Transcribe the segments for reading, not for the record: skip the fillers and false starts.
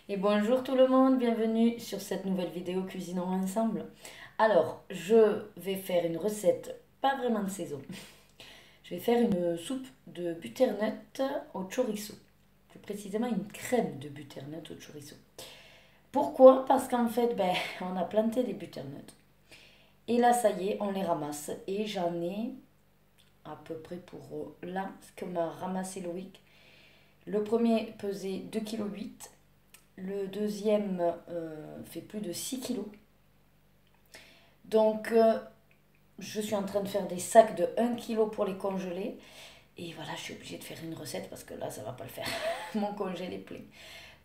Et bonjour tout le monde, bienvenue sur cette nouvelle vidéo Cuisinons ensemble. Alors, je vais faire une recette pas vraiment de saison. Je vais faire une soupe de butternut au chorizo. Plus précisément une crème de butternut au chorizo. Pourquoi? Parce qu'en fait, on a planté des butternuts. Et là, ça y est, on les ramasse. Et j'en ai à peu près pour là, ce que m'a ramassé Loïc. Le premier pesait 2,8 kg. Le deuxième fait plus de 6 kilos. Donc, je suis en train de faire des sacs de 1 kg pour les congeler. Et voilà, je suis obligée de faire une recette parce que là, ça va pas le faire. Mon congèle est plein.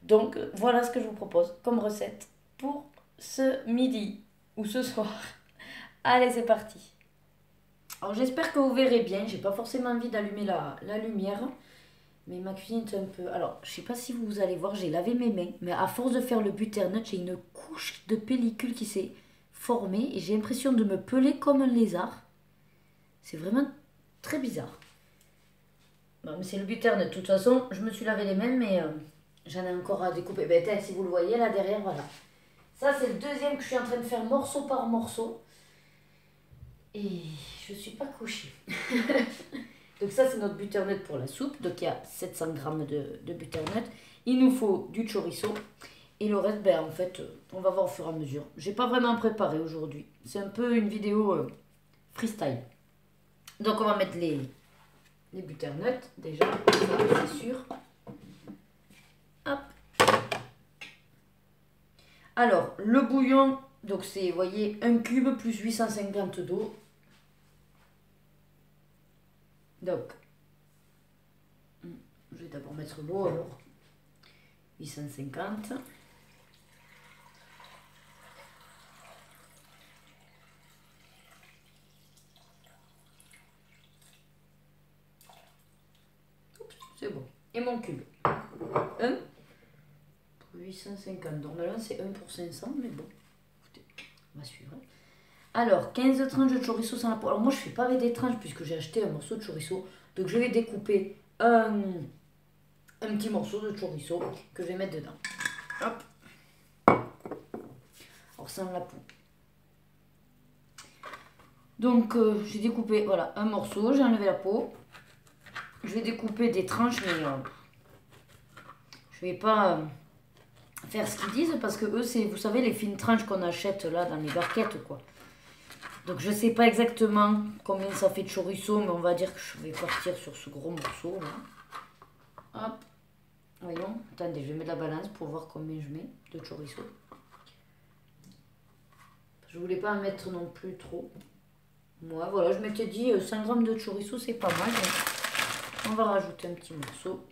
Donc, voilà ce que je vous propose comme recette pour ce midi ou ce soir. Allez, c'est parti. Alors, j'espère que vous verrez bien. J'ai pas forcément envie d'allumer la lumière. Mais ma cuisine est un peu... Alors, je sais pas si vous allez voir, j'ai lavé mes mains. Mais à force de faire le butternut, j'ai une couche de pellicule qui s'est formée. Et j'ai l'impression de me peler comme un lézard. C'est vraiment très bizarre. Bon, mais c'est le butternut. De toute façon, je me suis lavé les mains, mais j'en ai encore à découper. Ben, si vous le voyez, là derrière, voilà. Ça, c'est le deuxième que je suis en train de faire morceau par morceau. Et je suis pas couchée. Donc ça, c'est notre butternut pour la soupe. Donc il y a 700 g de butternut. Il nous faut du chorizo. Et le reste, en fait, on va voir au fur et à mesure. J'ai pas vraiment préparé aujourd'hui. C'est un peu une vidéo freestyle. Donc on va mettre les butternuts, déjà, c'est sûr. Hop. Alors, le bouillon, donc c'est, vous voyez, 1 cube plus 850 d'eau. Donc, je vais d'abord mettre l'eau alors. 850. C'est bon. Et mon cube. 1 pour 850. Donc là, c'est 1 pour 500, mais bon. Écoutez, on va suivre. Alors, 15 tranches de chorizo sans la peau. Alors moi, je ne fais pas avec des tranches puisque j'ai acheté un morceau de chorizo. Donc je vais découper un petit morceau de chorizo que je vais mettre dedans. Hop. Alors sans la peau. Donc j'ai découpé, voilà, un morceau. J'ai enlevé la peau. Je vais découper des tranches, mais je vais pas faire ce qu'ils disent parce que eux, c'est, vous savez, les fines tranches qu'on achète là dans les barquettes, quoi. Donc je sais pas exactement combien ça fait de chorizo, mais on va dire que je vais partir sur ce gros morceau là. Hop. Voyons. Attendez, je vais mettre la balance pour voir combien je mets de chorizo. Je voulais pas en mettre non plus trop. Moi, voilà, je m'étais dit 100 g de chorizo, c'est pas mal. Donc on va rajouter un petit morceau.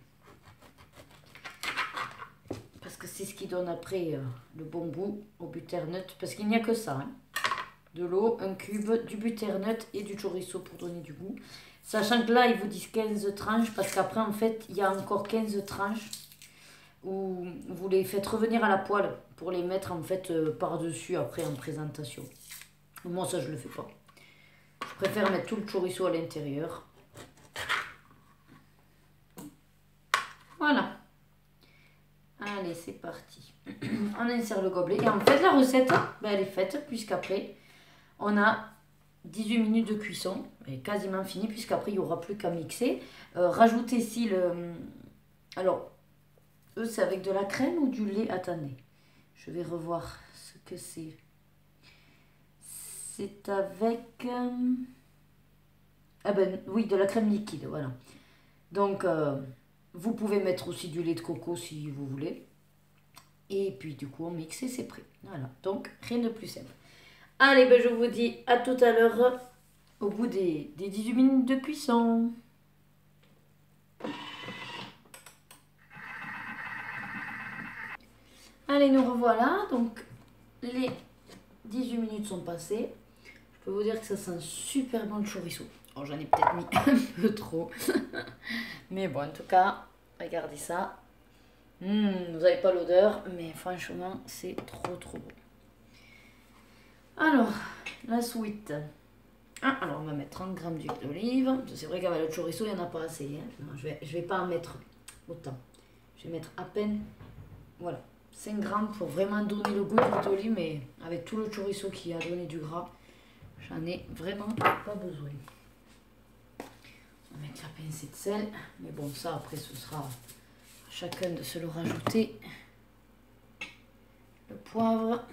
Parce que c'est ce qui donne après le bon goût au butternut. Parce qu'il n'y a que ça, hein. De l'eau, un cube, du butternut et du chorizo pour donner du goût. Sachant que là, ils vous disent 15 tranches parce qu'après, en fait, il y a encore 15 tranches où vous les faites revenir à la poêle pour les mettre en fait par-dessus après en présentation. Moi, ça, je le fais pas. Je préfère mettre tout le chorizo à l'intérieur. Voilà. Allez, c'est parti. On insère le gobelet. Et en fait, la recette, elle est faite puisqu'après, on a 18 minutes de cuisson, et quasiment fini, puisqu'après il n'y aura plus qu'à mixer. Rajoutez ici le... Alors, eux, c'est avec de la crème ou du lait? Attendez, je vais revoir ce que c'est. C'est avec... Ah ben oui, de la crème liquide, voilà. Donc, vous pouvez mettre aussi du lait de coco si vous voulez. Et puis du coup, on mixe et c'est prêt. Voilà, donc rien de plus simple. Allez, je vous dis à tout à l'heure au bout des 18 minutes de cuisson. Allez, nous revoilà. Donc, les 18 minutes sont passées. Je peux vous dire que ça sent super bon le chorizo. Oh, j'en ai peut-être mis un peu trop. Mais bon, en tout cas, regardez ça. Vous n'avez pas l'odeur, mais franchement, c'est trop bon. Alors, la suite. Ah, alors on va mettre 30 g d'huile d'olive. C'est vrai qu'avec le chorizo, il n'y en a pas assez. Hein. Non, je vais pas en mettre autant. Je vais mettre à peine. Voilà. 5 grammes pour vraiment donner le goût du toli, mais avec tout le chorizo qui a donné du gras, j'en ai vraiment pas besoin. On va mettre la pincée de sel, mais bon, ça après ce sera à chacun de se le rajouter. Le poivre.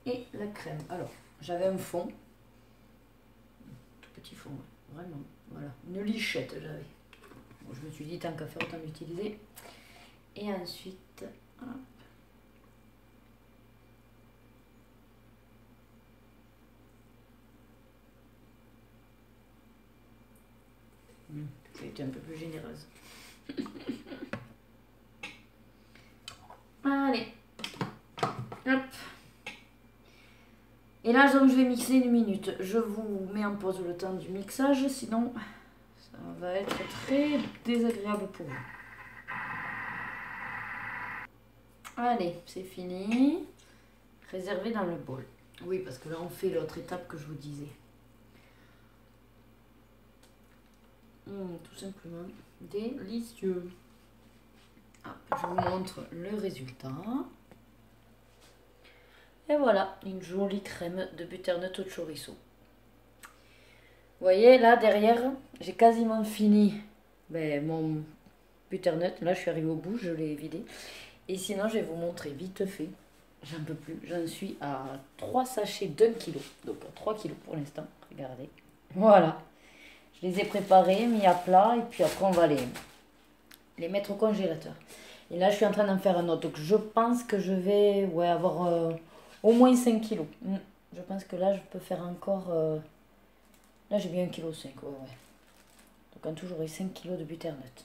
Et la crème. Alors, j'avais un fond. Tout petit fond, vraiment. Voilà, une lichette j'avais. Bon, je me suis dit, tant qu'à faire, autant l'utiliser. Et ensuite, hop. J'ai été un peu plus généreuse. Allez. Hop. Et là, donc, je vais mixer 1 minute. Je vous mets en pause le temps du mixage, sinon ça va être très désagréable pour vous. Allez, c'est fini. Réservé dans le bol. Oui, parce que là, on fait l'autre étape que je vous disais. Tout simplement délicieux. Hop, je vous montre le résultat. Et voilà, une jolie crème de butternut au chorizo. Vous voyez, là, derrière, j'ai quasiment fini mon butternut. Là, je suis arrivée au bout, je l'ai vidé. Et sinon, je vais vous montrer vite fait. J'en peux plus. J'en suis à 3 sachets d'1 kg. Donc, à 3 kg pour l'instant. Regardez. Voilà. Je les ai préparés, mis à plat. Et puis après, on va les mettre au congélateur. Et là, je suis en train d'en faire un autre. Donc, je pense que je vais avoir au moins 5 kg. Je pense que là, je peux faire encore... Là, j'ai bien 1,5 kg. Ouais. Donc, en tout, j'aurai 5 kg de butternut.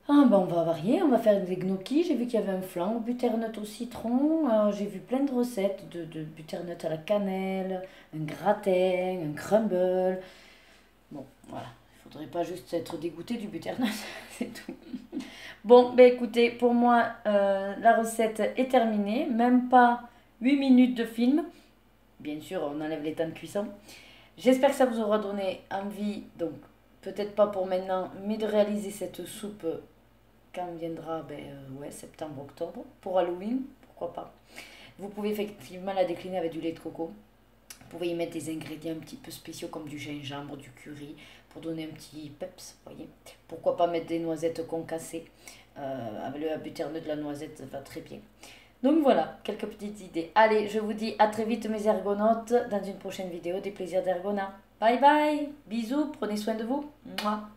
Ah, ben, on va varier. On va faire des gnocchis. J'ai vu qu'il y avait un flan au butternut au citron. J'ai vu plein de recettes de butternut à la cannelle, un gratin, un crumble. Bon, voilà. Il faudrait pas juste être dégoûté du butternut. C'est tout. Bon, ben écoutez, pour moi, la recette est terminée. Même pas 8 minutes de film. Bien sûr, on enlève les temps de cuisson. J'espère que ça vous aura donné envie, donc peut-être pas pour maintenant, mais de réaliser cette soupe quand viendra septembre, octobre, pour Halloween, pourquoi pas. Vous pouvez effectivement la décliner avec du lait de coco. Vous pouvez y mettre des ingrédients un petit peu spéciaux comme du gingembre, du curry, pour donner un petit peps, voyez. Pourquoi pas mettre des noisettes concassées. Avec le butternut de la noisette, ça va très bien. Donc voilà, quelques petites idées. Allez, je vous dis à très vite mes ergonautes dans une prochaine vidéo des plaisirs d'ergonat. Bye bye, bisous, prenez soin de vous. Mouah.